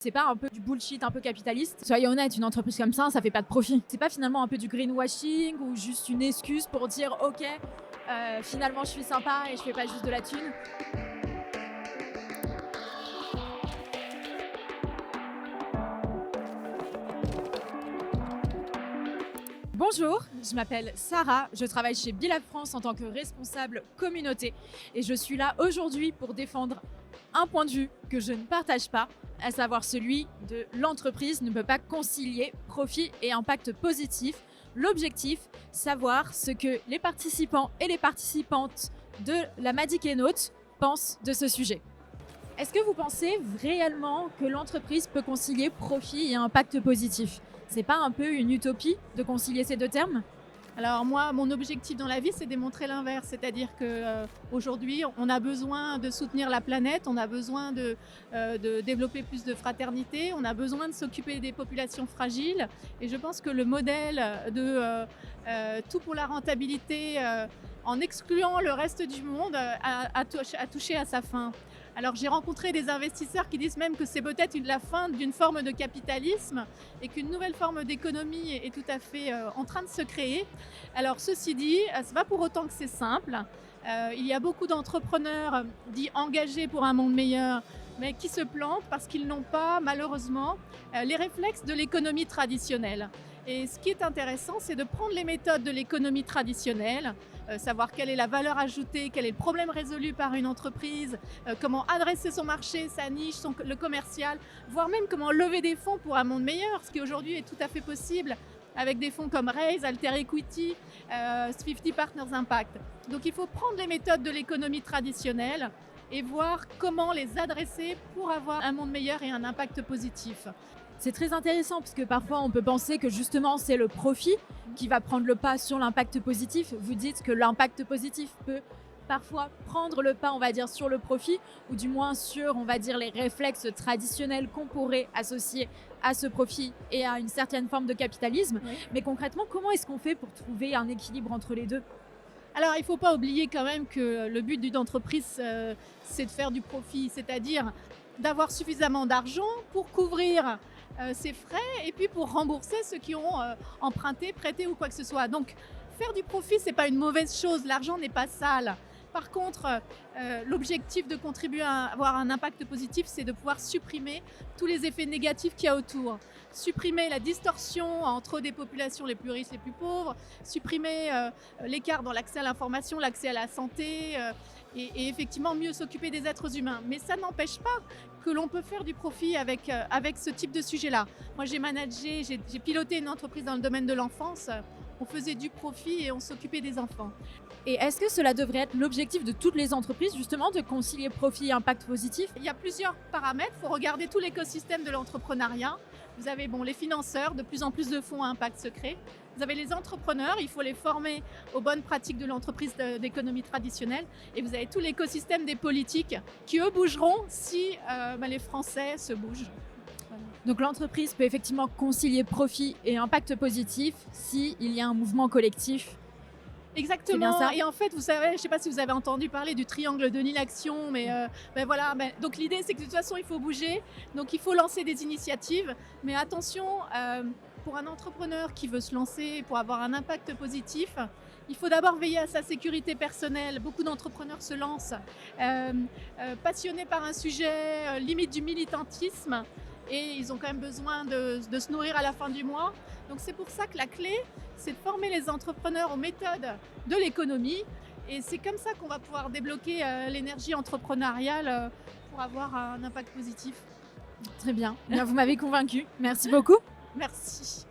C'est pas un peu du bullshit un peu capitaliste? Soyons honnêtes, une entreprise comme ça fait pas de profit. C'est pas finalement un peu du greenwashing ou juste une excuse pour dire OK, finalement je suis sympa et je fais pas juste de la thune? Bonjour, je m'appelle Sarah, je travaille chez Bilab France en tant que responsable communauté et je suis là aujourd'hui pour défendre un point de vue que je ne partage pas, à savoir celui de l'entreprise ne peut pas concilier profit et impact positif. L'objectif, savoir ce que les participants et les participantes de la Madi Keynote pensent de ce sujet. Est-ce que vous pensez réellement que l'entreprise peut concilier profit et impact positif? C'est pas un peu une utopie de concilier ces deux termes? Alors moi, mon objectif dans la vie, c'est démontrer l'inverse, c'est-à-dire qu'aujourd'hui, on a besoin de soutenir la planète, on a besoin de développer plus de fraternité, on a besoin de s'occuper des populations fragiles. Et je pense que le modèle de tout pour la rentabilité, en excluant le reste du monde, a touché à sa fin. Alors j'ai rencontré des investisseurs qui disent même que c'est peut-être la fin d'une forme de capitalisme et qu'une nouvelle forme d'économie est tout à fait en train de se créer. Alors ceci dit, c'est pas pour autant que c'est simple. Il y a beaucoup d'entrepreneurs dits engagés pour un monde meilleur, mais qui se plantent parce qu'ils n'ont pas malheureusement les réflexes de l'économie traditionnelle. Et ce qui est intéressant, c'est de prendre les méthodes de l'économie traditionnelle, savoir quelle est la valeur ajoutée, quel est le problème résolu par une entreprise, comment adresser son marché, sa niche, le commercial, voire même comment lever des fonds pour un monde meilleur, ce qui aujourd'hui est tout à fait possible avec des fonds comme Raise, Alter Equity, 50 Partners Impact. Donc il faut prendre les méthodes de l'économie traditionnelle et voir comment les adresser pour avoir un monde meilleur et un impact positif. C'est très intéressant parce que parfois on peut penser que justement c'est le profit qui va prendre le pas sur l'impact positif. Vous dites que l'impact positif peut parfois prendre le pas, on va dire, sur le profit ou du moins sur, on va dire, les réflexes traditionnels qu'on pourrait associer à ce profit et à une certaine forme de capitalisme. Oui. Mais concrètement, comment est-ce qu'on fait pour trouver un équilibre entre les deux? Alors, il ne faut pas oublier quand même que le but d'une entreprise, c'est de faire du profit, c'est-à-dire d'avoir suffisamment d'argent pour couvrir ses frais et puis pour rembourser ceux qui ont emprunté, prêté ou quoi que ce soit. Donc, faire du profit, ce n'est pas une mauvaise chose, l'argent n'est pas sale. Par contre, l'objectif de contribuer à avoir un impact positif, c'est de pouvoir supprimer tous les effets négatifs qu'il y a autour. Supprimer la distorsion entre des populations les plus riches et les plus pauvres, supprimer l'écart dans l'accès à l'information, l'accès à la santé, et effectivement mieux s'occuper des êtres humains. Mais ça n'empêche pas que l'on peut faire du profit avec ce type de sujet-là. Moi, j'ai piloté une entreprise dans le domaine de l'enfance. On faisait du profit et on s'occupait des enfants. Et est-ce que cela devrait être l'objectif de toutes les entreprises, justement, de concilier profit et impact positif? Il y a plusieurs paramètres. Il faut regarder tout l'écosystème de l'entrepreneuriat. Vous avez les financeurs, de plus en plus de fonds à impact se créent. Vous avez les entrepreneurs, il faut les former aux bonnes pratiques de l'entreprise d'économie traditionnelle. Et vous avez tout l'écosystème des politiques qui, eux, bougeront si les Français se bougent. Voilà. Donc l'entreprise peut effectivement concilier profit et impact positif s'il y a un mouvement collectif. Exactement. C'est bien ça. Et en fait, vous savez, je ne sais pas si vous avez entendu parler du triangle de l'inaction, mais voilà. Donc l'idée, c'est que de toute façon, il faut bouger. Donc il faut lancer des initiatives. Mais attention, pour un entrepreneur qui veut se lancer, pour avoir un impact positif, il faut d'abord veiller à sa sécurité personnelle. Beaucoup d'entrepreneurs se lancent passionnés par un sujet, limite du militantisme. Et ils ont quand même besoin de se nourrir à la fin du mois. Donc c'est pour ça que la clé, c'est de former les entrepreneurs aux méthodes de l'économie. Et c'est comme ça qu'on va pouvoir débloquer l'énergie entrepreneuriale pour avoir un impact positif. Très bien. Bien, vous m'avez convaincu. Merci beaucoup. Merci.